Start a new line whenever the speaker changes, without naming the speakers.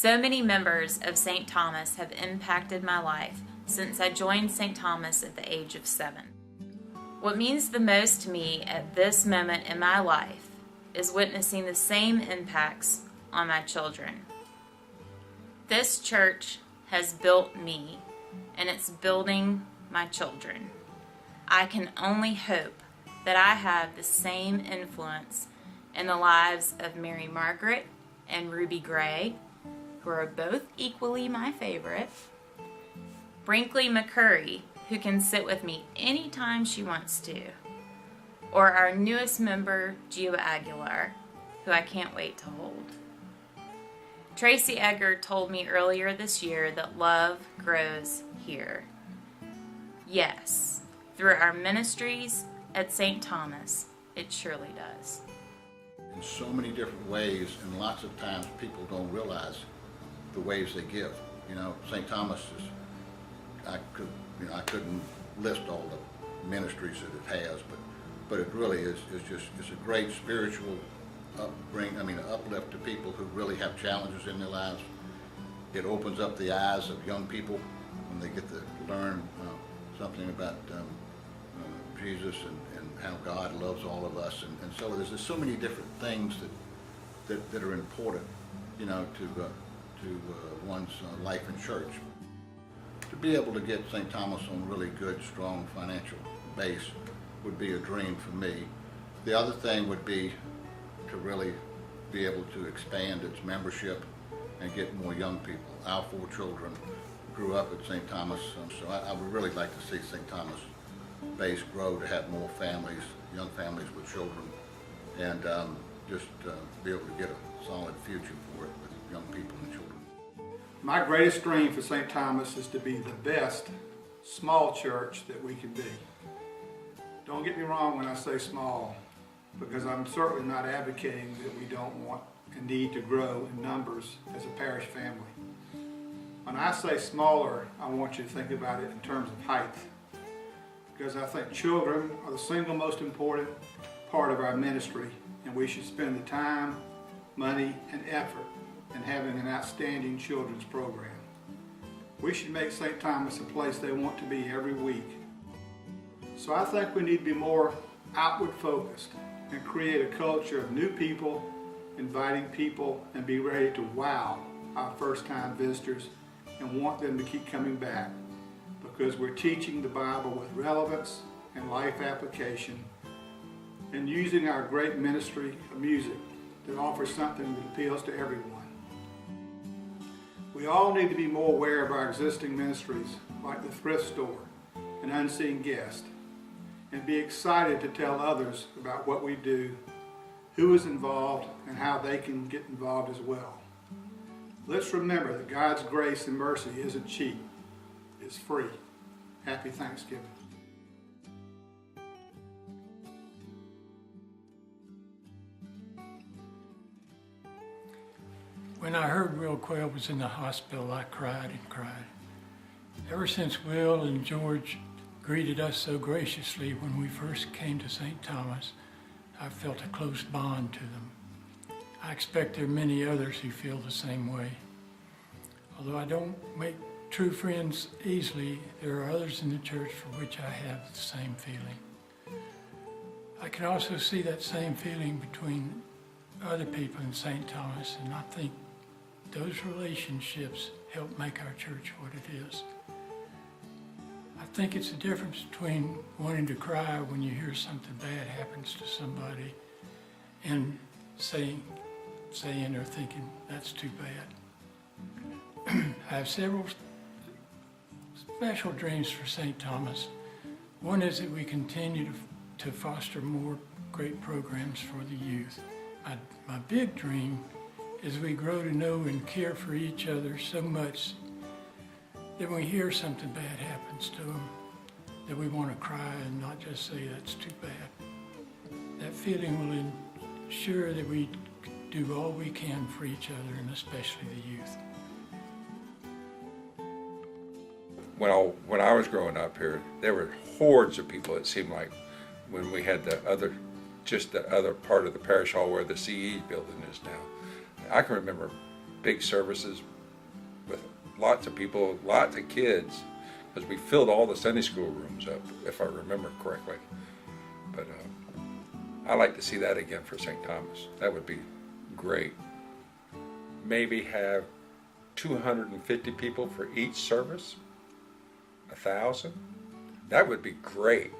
So many members of St. Thomas have impacted my life since I joined St. Thomas at the age of 7. What means the most to me at this moment in my life is witnessing the same impacts on my children. This church has built me, and it's building my children. I can only hope that I have the same influence in the lives of Mary Margaret and Ruby Gray, who are both equally my favorite, Brinkley McCurry, who can sit with me anytime she wants to, or our newest member, Gio Aguilar, who I can't wait to hold. Tracy Egger told me earlier this year that love grows here. Yes, through our ministries at St. Thomas, it surely does.
In so many different ways, and lots of times people don't realize the ways they give. You know, St. Thomas is, I couldn't list all the ministries that it has, but it really is just, it's a great spiritual uplift to people who really have challenges in their lives. It opens up the eyes of young people when they get to learn something about Jesus and how God loves all of us, and so there's so many different things that are important, you know, to one's life in church. To be able to get St. Thomas on really good, strong financial base would be a dream for me. The other thing would be to really be able to expand its membership and get more young people. Our 4 children grew up at St. Thomas, so I would really like to see St. Thomas base grow to have more families, young families with children, and just be able to get a solid future for it with young people and children.
My greatest dream for St. Thomas is to be the best small church that we can be. Don't get me wrong when I say small, because I'm certainly not advocating that we don't want and need to grow in numbers as a parish family. When I say smaller, I want you to think about it in terms of height, because I think children are the single most important part of our ministry, and we should spend the time, money, and effort in having an outstanding children's program. We should make St. Thomas a place they want to be every week. So I think we need to be more outward focused and create a culture of new people, inviting people, and be ready to wow our first-time visitors and want them to keep coming back, because we're teaching the Bible with relevance and life application, and using our great ministry of music that offers something that appeals to everyone. We all need to be more aware of our existing ministries like the thrift store and unseen guest, and be excited to tell others about what we do, who is involved, and how they can get involved as well. Let's remember that God's grace and mercy isn't cheap, it's free. Happy Thanksgiving.
When I heard Will Quayle was in the hospital, I cried and cried. Ever since Will and George greeted us so graciously when we first came to St. Thomas, I felt a close bond to them. I expect there are many others who feel the same way. Although I don't make true friends easily, there are others in the church for which I have the same feeling. I can also see that same feeling between other people in St. Thomas, and I think those relationships help make our church what it is. I think it's the difference between wanting to cry when you hear something bad happens to somebody and saying or thinking, that's too bad. I have several special dreams for St. Thomas. One is that we continue to foster more great programs for the youth. My big dream is we grow to know and care for each other so much that when we hear something bad happens to them, that we want to cry and not just say that's too bad. That feeling will ensure that we do all we can for each other, and especially the youth.
When I was growing up here, there were hordes of people, it seemed like, when we had the other part of the parish hall where the CE building is now. I can remember big services, lots of people, lots of kids, because we filled all the Sunday school rooms up, if I remember correctly. But I like to see that again for St. Thomas. That would be great. Maybe have 250 people for each service, 1,000. That would be great.